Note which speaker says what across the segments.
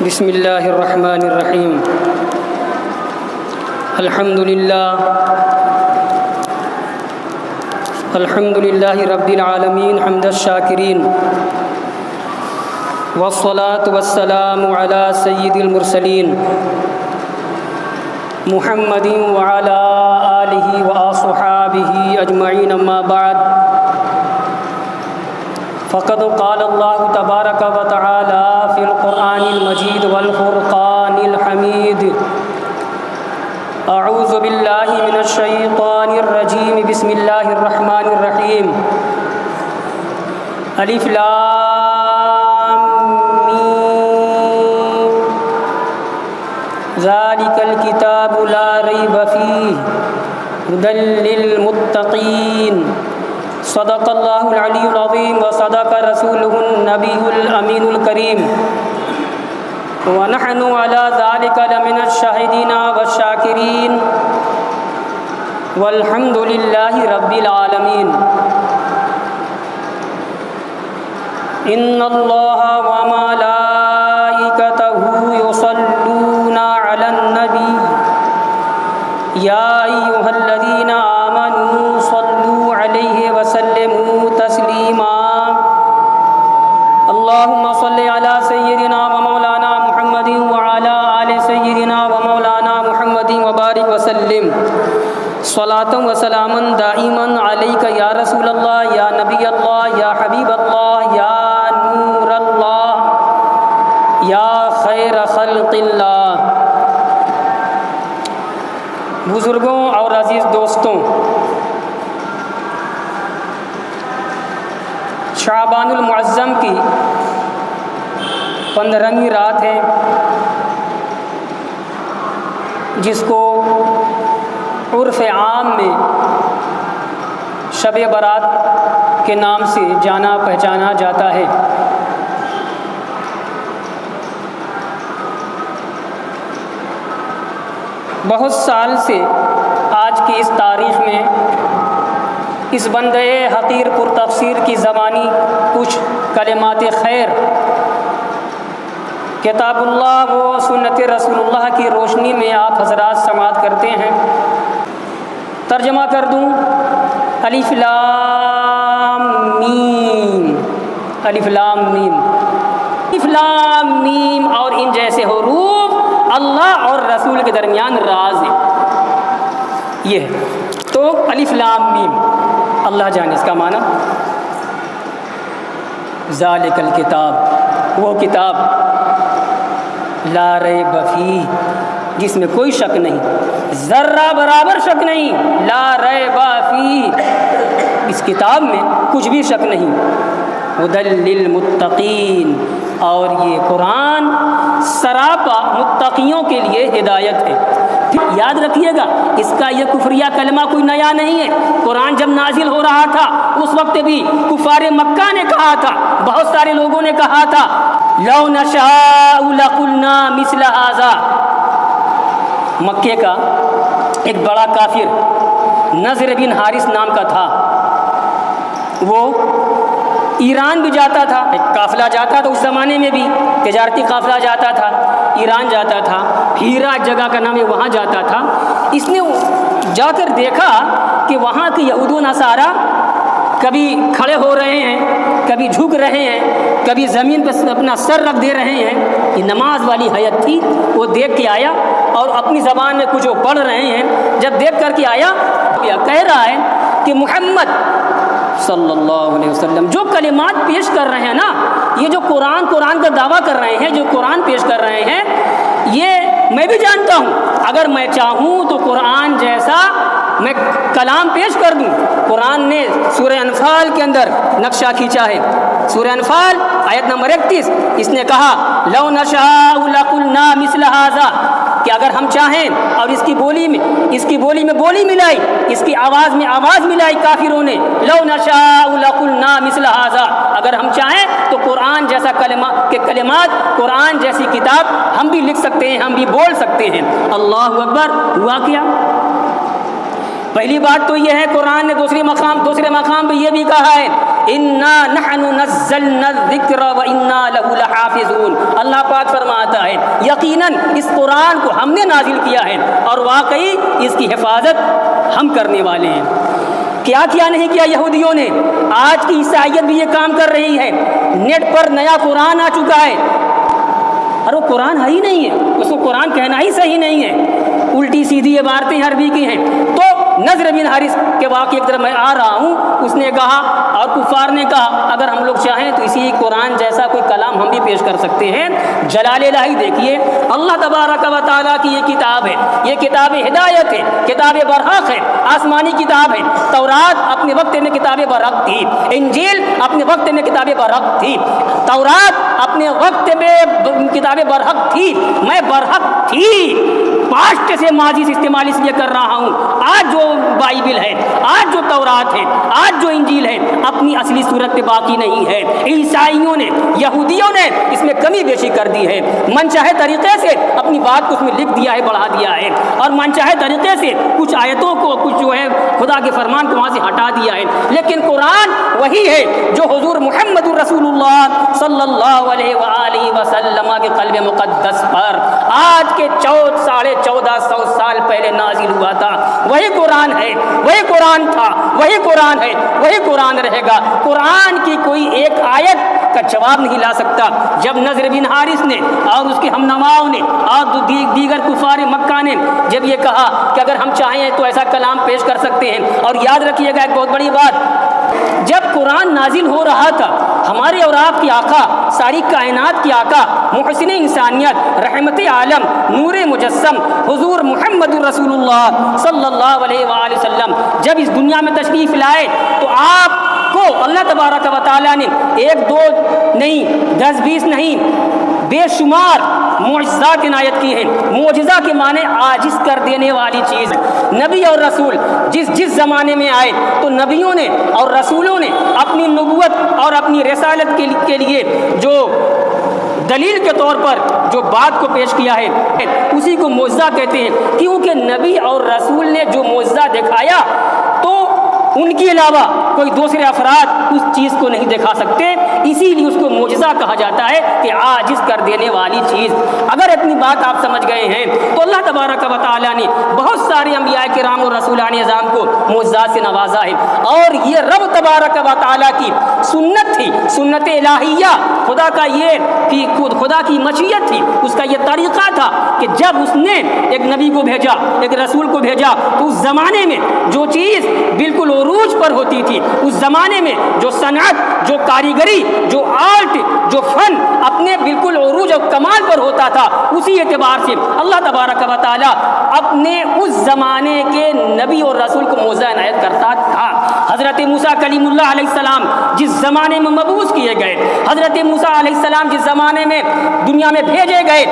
Speaker 1: بسم اللہ الرحمن الرحیم الحمد للہ رب العالمین حمد الشاکرین والصلاة والسلام علی سید المرسلین محمد وعلی آلہ واصحابہ اجمعین، اما بعد فقد قال اللہ تبارک و تعالی فی القرآن المجید والفرقان الحمید۔ اعوذ باللہ من الشیطان الرجیم، بسم اللہ الرحمن الرحیم۔ الف لام میم، ذالک الکتاب لا ریب فیہ ھدی للمتقین۔ صدق اللہ العلی العظیم وصدق رسولہ النبی الامین الکریم، ونحن علی ذلک لمن الشاہدین والشاکرین، والحمد للہ رب العالمین۔ ان اللہ وملائکتہ یصلون علی النبی یا ایھا الذین آمنوا صلوا علیہ وسلموا تسلیما۔ اللہم صل علی سیدنا ومولانا محمد وعلی آل سیدنا ومولانا محمد وبارک وسلم صلاۃ و سلاما دائما علیک یا رسول اللہ، یا نبی اللہ، یا حبیب اللہ، یا نور اللہ، یا خیر خلق اللہ۔ بزرگوں اور عزیز دوستوں، شعبان المعظم کی 15ویں رات ہے، جس کو عرف عام میں شب برات کے نام سے جانا پہچانا جاتا ہے۔ بہت سال سے آج کی اس تاریخ میں اس بندے حقیر پر تفسیر کی زبانی کچھ کلمات خیر کتاب اللہ و سنت رسول اللہ کی روشنی میں آپ حضرات سماعت کرتے ہیں۔ ترجمہ کر دوں، الف لام میم، الف لام میم، الف لام میم اور ان جیسے حروف اللہ اور رسول کے درمیان راز ہے۔ یہ ہے تو الف لام میم، اللہ جانے اس کا معنی۔ ذالک الکتاب، وہ کتاب، لا ریب فیہ، جس میں کوئی شک نہیں، ذرہ برابر شک نہیں، لا ریب فیہ، اس کتاب میں کچھ بھی شک نہیں، ھدی للمتقین، اور یہ قرآن سراپا متقیوں کے لیے ہدایت ہے۔ یاد رکھیے گا، اس کا یہ کفریہ کلمہ کوئی نیا نہیں ہے۔ قرآن جب نازل ہو رہا تھا اس وقت بھی کفار مکہ نے کہا تھا، بہت سارے لوگوں نے کہا تھا، لو نشاء لقلنا مثل ھذا۔ مکے کا ایک بڑا کافر نضر بن حارث نام کا تھا، وہ ایران بھی جاتا تھا، ایک قافلہ جاتا تھا، اس زمانے میں بھی تجارتی قافلہ جاتا تھا، ایران جاتا تھا، ہیرا جگہ کا نام ہے، وہاں جاتا تھا۔ اس نے جا کر دیکھا کہ وہاں کے یہود و نصارہ کبھی کھڑے ہو رہے ہیں، کبھی جھک رہے ہیں، کبھی زمین پہ اپنا سر رکھ دے رہے ہیں۔ یہ نماز والی حیت تھی، وہ دیکھ کے آیا اور اپنی زبان میں کچھ وہ پڑھ رہے ہیں۔ جب دیکھ کر کے آیا، کہہ رہا ہے کہ محمد صلی اللہ علیہ وسلم جو کلمات پیش کر رہے ہیں نا، یہ جو قرآن کا دعویٰ کر رہے ہیں، جو قرآن پیش کر رہے ہیں، یہ میں بھی جانتا ہوں، اگر میں چاہوں تو قرآن جیسا میں کلام پیش کر دوں۔ قرآن نے سورہ انفال کے اندر نقشہ کھینچا ہے، سورہ انفال آیت نمبر 31، اس نے کہا لو نشاء لقلنا مثل ھذا، کہ اگر ہم چاہیں، اور اس کی بولی میں بولی ملائی، اس کی آواز میں آواز ملائی کافروں نے، لو نشاء لقلنا مثل ھذا، اگر ہم چاہیں تو قرآن جیسا کلمات، قرآن جیسی کتاب ہم بھی لکھ سکتے ہیں، ہم بھی بول سکتے ہیں۔ اللہ اکبر۔ ہوا کیا؟ پہلی بات تو یہ ہے، قرآن نے دوسرے مقام پہ یہ بھی کہا ہے، انا نحن نزلنا الذکر وإنا لہ لحافظون۔ اللہ پاک فرماتا ہے یقیناً اس قرآن کو ہم نے نازل کیا ہے اور واقعی اس کی حفاظت ہم کرنے والے ہیں۔ کیا کیا نہیں کیا یہودیوں نے، آج کی عیسائیت بھی یہ کام کر رہی ہے۔ نیٹ پر نیا قرآن آ چکا ہے اور وہ قرآن ہے ہی نہیں ہے، اس کو قرآن کہنا ہی صحیح نہیں ہے، الٹی سیدھی عبارتیں عربی کی ہیں۔ تو نضر بن حارث کے واقعے کی طرف میں آ رہا ہوں، اس نے کہا اور کفار نے کہا اگر ہم لوگ چاہیں تو اسی قرآن جیسا کوئی کلام ہم بھی پیش کر سکتے ہیں۔ جلال الہی دیکھیے، اللہ تبارک و تعالیٰ کی یہ کتاب ہے، یہ کتاب ہدایت ہے، کتاب برحق ہے، آسمانی کتاب ہے۔ تورات اپنے وقت میں کتاب برحق تھی، انجیل اپنے وقت میں کتاب برحق تھی، تورات اپنے وقت میں کتاب برحق تھی، میں برحق تھی پاسٹ سے ماضی سے استعمال اس لیے کر رہا ہوں۔ آج جو بائبل ہے، آج جو تورات ہے، آج جو انجیل ہے، اپنی اصلی صورت پہ باقی نہیں ہے۔ عیسائیوں نے، یہودیوں نے اس میں کمی بیشی کر دی ہے، من چاہے طریقے سے اپنی بات کو اس میں لکھ دیا ہے، بڑھا دیا ہے، اور من چاہے طریقے سے کچھ آیتوں کو، کچھ جو ہے خدا کے فرمان کو وہاں سے ہٹا دیا ہے۔ لیکن قرآن وہی ہے جو حضور محمد رسول اللہ صلی اللہ علیہ وآلہ وسلم کے قلب مقدس پر آج کے 1450 سال پہلے نازل ہوا تھا۔ وہی قرآن ہے، وہی قرآن تھا، وہی قرآن ہے، وہی قرآن رہے گا۔ قرآن کی کوئی ایک آیت کا جواب نہیں لا سکتا۔ جب نضر بن حارث نے اور اس کے ہم نواؤں نے اور دیگر کفار مکہ نے جب یہ کہا کہ اگر ہم چاہیں تو ایسا کلام پیش کر سکتے ہیں، اور یاد رکھیے گا ایک بہت بڑی بات، جب قرآن نازل ہو رہا تھا ہمارے اور آپ کے آقا، ساری کائنات کے آقا، محسن انسانیت، رحمت عالم، نور مجسم حضور محمد رسول اللہ صلی اللہ علیہ وآلہ وسلم جب اس دنیا میں تشریف لائے تو آپ کو اللہ تبارک و تعالیٰ نے 1 2 نہیں 10 20 نہیں بے شمار معجزات عنایت کی ہیں۔ معجزہ کے معنی عاجز کر دینے والی چیز۔ نبی اور رسول جس زمانے میں آئے تو نبیوں نے اور رسولوں نے اپنی نبوت اور اپنی رسالت کے لیے جو دلیل کے طور پر جو بات کو پیش کیا ہے اسی کو معجزہ کہتے ہیں، کیونکہ نبی اور رسول نے جو معجزہ دکھایا تو ان کے علاوہ کوئی دوسرے افراد اس چیز کو نہیں دکھا سکتے، اسی لیے اس کو معجزہ کہا جاتا ہے کہ عاجز کر دینے والی چیز۔ اگر اتنی بات آپ سمجھ گئے ہیں تو اللہ تبارک و تعالیٰ نے بہت سارے انبیاء کرام اور رسولان اعظام کو معجزات سے نوازا ہے، اور یہ رب تبارک و تعالیٰ کی سنت تھی، سنت الہیہ، خدا کا یہ کہ خدا کی مشیت تھی، اس کا یہ طریقہ تھا کہ جب اس نے ایک نبی کو بھیجا، ایک رسول کو بھیجا، تو اس زمانے میں جو چیز بالکل عروج پر ہوتی تھی، اس زمانے میں جو صنعت، جو کاریگری، جو آرٹ، جو فن اپنے بالکل عروج اور کمال پر ہوتا تھا، اسی اعتبار سے اللہ تبارک و تعالیٰ اپنے اس زمانے کے نبی اور رسول کو معجزہ عنایت کرتا تھا۔ حضرت موسیٰ کلیم اللہ علیہ السلام جس زمانے میں مبعوث کیے گئے، حضرت موسیٰ علیہ السلام جس زمانے میں دنیا میں بھیجے گئے،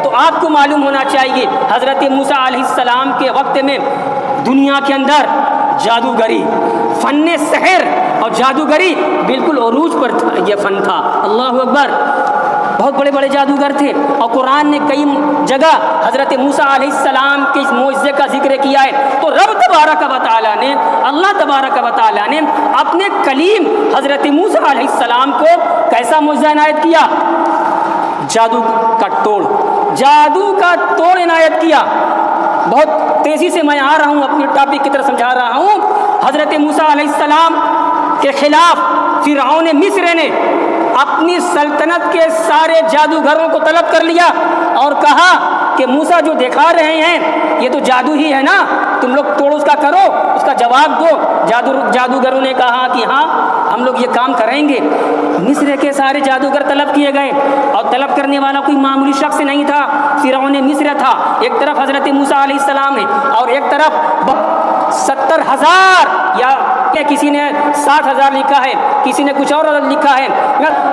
Speaker 1: تو آپ کو معلوم ہونا چاہیے حضرت موسیٰ علیہ السلام کے وقت میں دنیا کے اندر جادوگری، فن سحر اور جادوگری بالکل عروج پر یہ فن تھا۔ اللہ اکبر، بہت بڑے بڑے جادوگر تھے، اور قرآن نے کئی جگہ حضرت موسیٰ علیہ السلام کے اس معجزے کا ذکر کیا ہے۔ تو رب تبارک و تعالیٰ نے، اللہ تبارک و تعالیٰ نے اپنے کلیم حضرت موسیٰ علیہ السلام کو کیسا معجزہ عنایت کیا؟ جادو کا توڑ عنایت کیا۔ بہت تیزی سے میں آ رہا ہوں، اپنے ٹاپک کی طرف سمجھا رہا ہوں۔ حضرت موسیٰ علیہ السلام کے خلاف فرعون مصر نے اپنی سلطنت کے سارے جادوگروں کو طلب کر لیا اور کہا کہ موسیٰ جو دکھا رہے ہیں یہ تو جادو ہی ہے نا، تم لوگ توڑ اس کا کرو، اس کا جواب دو۔ جادوگروں نے کہا کہ ہاں ہم لوگ یہ کام کریں گے۔ مصر کے سارے جادوگر طلب کیے گئے، اور طلب کرنے والا کوئی معمولی شخص نہیں تھا، فرعون مصر تھا۔ ایک طرف حضرت موسیٰ علیہ السلام ہے اور ایک طرف 70,000 یا کسی نے 60,000 لکھا ہے، کسی نے کچھ اور لکھا ہے،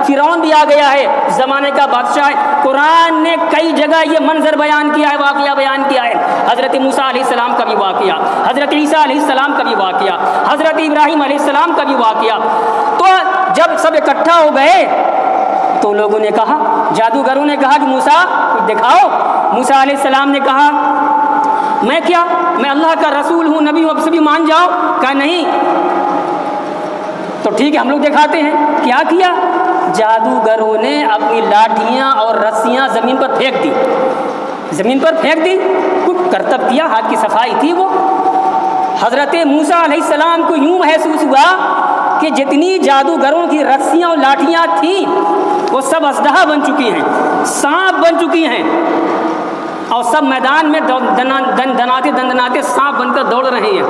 Speaker 1: فرعون بھی آ گیا ہے، زمانے کا بادشاہ ہے۔ قرآن نے کئی جگہ یہ منظر بیان کیا ہے، واقعہ بیان کیا ہے، حضرت موسیٰ علیہ السلام کا بھی واقعہ، حضرت عیسیٰ علیہ السلام کا بھی واقعہ، حضرت ابراہیم علیہ السلام کا بھی واقعہ۔ تو جب سب اکٹھا ہو گئے تو لوگوں نے کہا، جادوگروں نے کہا کہ موسیٰ کچھ دکھاؤ۔ موسیٰ علیہ السلام نے کہا میں کیا، میں اللہ کا رسول ہوں، نبی ہوں، اب سے بھی مان جاؤ؟ کہا نہیں۔ تو ٹھیک ہے ہم لوگ دکھاتے ہیں۔ کیا کیا؟ جادوگروں نے اپنی لاٹھیاں اور رسیاں زمین پر پھینک دی، زمین پر پھینک دی، کچھ کرتب کیا، ہاتھ کی صفائی تھی وہ۔ حضرت موسیٰ علیہ السلام کو یوں محسوس ہوا کہ جتنی جادوگروں کی رسیاں اور لاٹھیاں تھیں وہ سب اژدہا بن چکی ہیں، سانپ بن چکی ہیں، اور سب میدان میں دندناتے دندناتے سانپ بن کر دوڑ رہے ہیں۔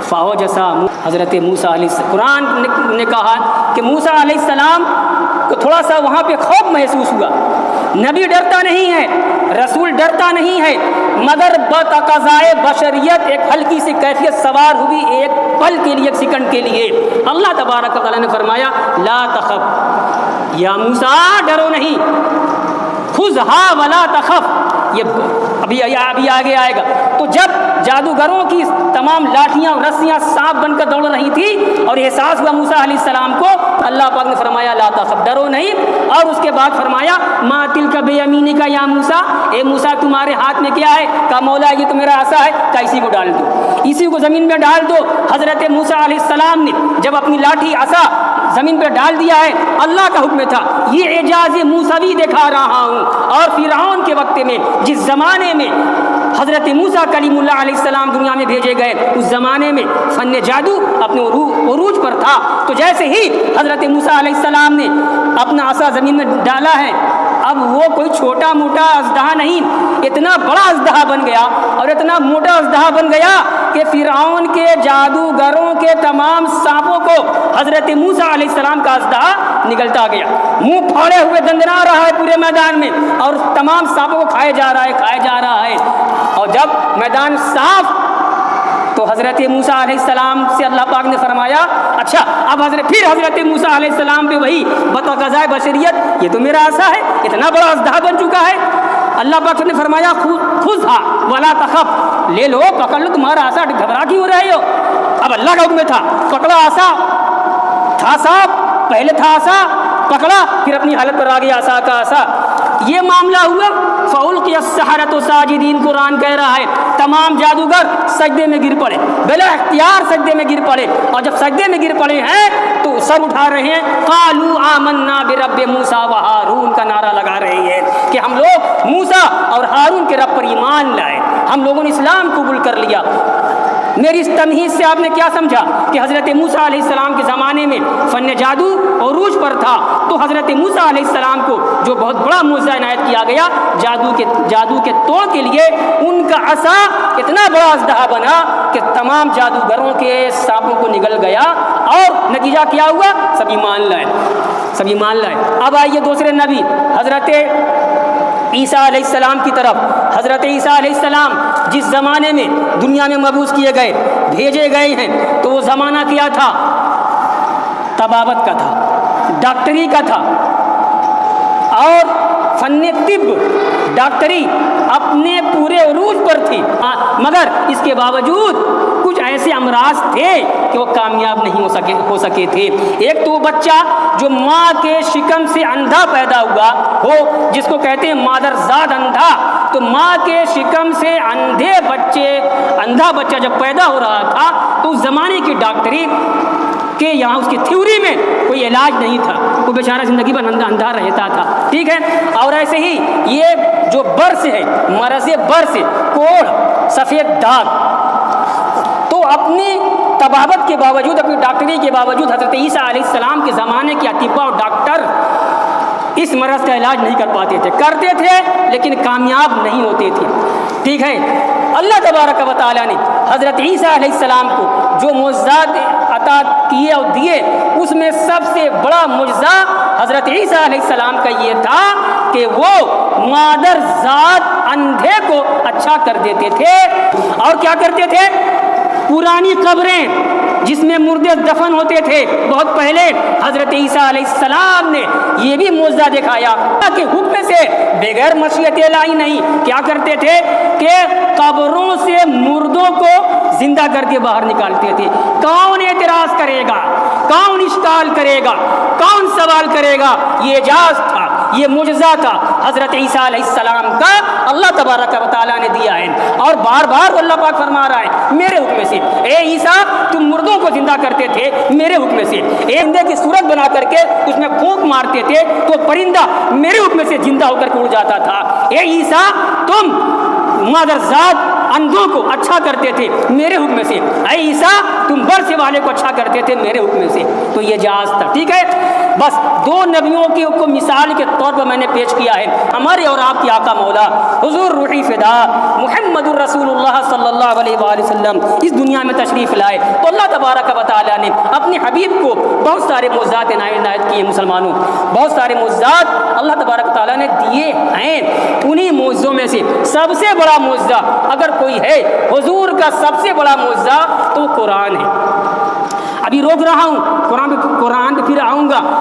Speaker 1: فَأَوْجَسَ حضرت موسیٰ علیہ السلام، قرآن نے کہا کہ موسیٰ علیہ السلام کو تھوڑا سا وہاں پہ خوف محسوس ہوا۔ نبی ڈرتا نہیں ہے، رسول ڈرتا نہیں ہے، مگر بتقاضائے بشریت ایک ہلکی سی کیفیت سوار ہوئی ایک پل کے لیے، ایک سیکنڈ کے لیے۔ اللہ تبارک و تعالیٰ نے فرمایا لا تخف یا موسیٰ، ڈرو نہیں، خذھا ولا تخف، یہ ابھی آگے آئے گا۔ تو جب جادوگروں کی تمام لاٹھیاں اور رسیاں سانپ بن کر دوڑ رہی تھی اور احساس ہوا موسیٰ علیہ السلام کو، اللہ پاک نے فرمایا لا تخف، ڈرو نہیں، اور اس کے بعد فرمایا ما تلک بیمینک یا موسیٰ، اے موسیٰ تمہارے ہاتھ میں کیا ہے؟ کہا مولا یہ تو میرا عصا ہے، کہا اسی کو ڈال دو، اسی کو زمین میں ڈال دو۔ حضرت موسیٰ علیہ السلام نے جب اپنی لاٹھی عصا زمین پہ ڈال دیا ہے، اللہ کا حکم تھا، یہ اعجاز موسوی دکھا رہا ہوں۔ اور فرعون کے وقت میں، جس زمانے میں حضرت موسیٰ کلیم اللہ علیہ السلام دنیا میں بھیجے گئے، اس زمانے میں فن جادو اپنے عروج پر تھا۔ تو جیسے ہی حضرت موسیٰ علیہ السلام نے اپنا عصا زمین میں ڈالا ہے، اب وہ کوئی چھوٹا موٹا اژدہا نہیں، اتنا بڑا اژدہا بن گیا اور اتنا موٹا اژدہا بن گیا کہ فرعون کے جادوگروں کے تمام سانپوں کو حضرت موسیٰ علیہ السلام کا اژدہا نگلتا گیا، منہ پھاڑے ہوئے دندنا رہا ہے پورے میدان میں، اور تمام سانپوں کو کھائے جا رہا ہے۔ اور جب میدان صاف تو حضرت موسیٰ علیہ السلام سے اللہ پاک نے فرمایا اچھا اب حضرت موسیٰ علیہ السلام پہ وہی بتقاضائے بشریت، یہ تو میرا عصا ہے، اتنا بڑا اژدہا بن چکا ہے۔ اللہ پاک نے فرمایا خذھا ولا تخف، لے لو، پکڑ لو، تمہارا عصا، گھبرا کیوں ہو رہے ہو؟ اب اللہ کا حکم تھا، پکڑا عصا، تھا صاحب، پہلے تھا عصا، پکڑا، پھر اپنی حالت پر آ گیا عصا کا عصا۔ یہ معاملہ ہوا فَأُلْقِيَ السَّحَرَةُ سَاجِدِينَ، قرآن کہہ رہا ہے تمام جادوگر سجدے میں گر پڑے، بلا اختیار سجدے میں گر پڑے، اور جب سجدے میں گر پڑے ہیں تو سر اٹھا رہے ہیں، قَالُوا آمَنَّا بِرَبِّ مُوسَىٰ وَهَارُونَ کا نعرہ لگا رہے ہیں کہ ہم لوگ موسیٰ اور ہارون کے رب پر ایمان لائے، ہم لوگوں نے اسلام قبول کر لیا۔ میری اس تمہید سے آپ نے کیا سمجھا کہ حضرت موسیٰ علیہ السلام کے زمانے میں فن جادو عروج پر تھا، تو حضرت موسیٰ علیہ السلام کو جو بہت بڑا معجزہ عنایت کیا گیا جادو کے توڑ کے لیے، ان کا عصا اتنا بڑا اژدہا بنا کہ تمام جادوگروں کے سانپوں کو نگل گیا، اور نتیجہ کیا ہوا؟ سب ایمان لائے۔ اب آئیے دوسرے نبی حضرت عیسیٰ علیہ السلام کی طرف۔ حضرت عیسیٰ علیہ السلام جس زمانے میں دنیا میں مبعوث کیے گئے، بھیجے گئے ہیں، تو وہ زمانہ کیا تھا؟ طبابت کا تھا، ڈاکٹری کا تھا، اور فن طب، ڈاکٹری اپنے پورے عروج پر تھی، مگر اس کے باوجود کچھ ایسے امراض تھے کہ وہ کامیاب نہیں ہو سکے تھے۔ ایک تو وہ بچہ جو ماں کے شکم سے اندھا پیدا ہوا ہو، جس کو کہتے ہیں مادرزاد اندھا، تو ماں کے شکم سے اندھا بچہ جب پیدا ہو رہا تھا تو اس زمانے کی ڈاکٹری کہ یہاں اس کی تھیوری میں کوئی علاج نہیں تھا، وہ بیچارہ زندگی پر اندھا رہتا تھا، ٹھیک ہے۔ اور ایسے ہی یہ جو برس ہے، مرض برس، کوڑھ، سفید داغ، تو اپنی طبابت کے باوجود، اپنی ڈاکٹری کے باوجود حضرت عیسیٰ علیہ السلام کے زمانے کے اطباء اور ڈاکٹر اس مرض کا علاج نہیں کر پاتے تھے، کرتے تھے لیکن کامیاب نہیں ہوتے تھے، ٹھیک ہے۔ اللہ تبارک و تعالیٰ نے حضرت عیسیٰ علیہ السلام کو جو معجزات عطا کیے اور دیے، اس میں سب سے بڑا معجزہ حضرت عیسیٰ علیہ السلام کا یہ تھا کہ وہ مادر ذات اندھے کو اچھا کر دیتے تھے۔ اور کیا کرتے تھے؟ پرانی قبریں جس میں مردے دفن ہوتے تھے بہت پہلے، حضرت عیسیٰ علیہ السلام نے یہ بھی معجزہ دکھایا کہ حکم سے بغیر مشیت الہی نہیں، کیا کرتے تھے کہ قبروں سے مردوں کو زندہ کر کے باہر نکالتے تھے۔ کون اعتراض کرے گا؟ کون اشکال کرے گا؟ کون سوال کرے گا؟ یہ اعجاز تھا۔ یہ معجزہ تھا حضرت عیسیٰ علیہ السلام کا، اللہ تبارک و تعالیٰ نے دیا ہے، اور بار بار اللہ پاک فرما رہا ہے میرے حکم سے، اے عیسیٰ تم مردوں کو زندہ کرتے تھے میرے حکم سے، ایک پرندے کی صورت بنا کر کے اس میں پھونک مارتے تھے تو پرندہ میرے حکم سے زندہ ہو کر کے اڑ جاتا تھا، اے عیسیٰ تم مادرزاد اندھوں کو اچھا کرتے تھے میرے حکم سے، اے عیسیٰ تم برس والے کو اچھا کرتے تھے میرے حکم سے۔ تو یہ جہاز تھا، ٹھیک ہے، بس دو نبیوں کی کو مثال کے طور پر میں نے پیش کیا ہے، ہمارے اور آپ کی آقا مولا حضور روحی فدا محمد الرسول اللہ صلی اللہ علیہ وآلہ وسلم اس دنیا میں تشریف لائے تو اللہ تبارک و تعالیٰ نے اپنے حبیب کو بہت سارے معجزات عنایت کیے، مسلمانوں بہت سارے معجزات اللہ تبارک و تعالیٰ نے دیے ہیں، انہی معجزوں میں سے سب سے بڑا معجزہ اگر کوئی ہے حضور کا سب سے بڑا معجزہ تو قرآن ہے۔ ابھی روک رہا ہوں، قرآن پہ پھر آؤں گا۔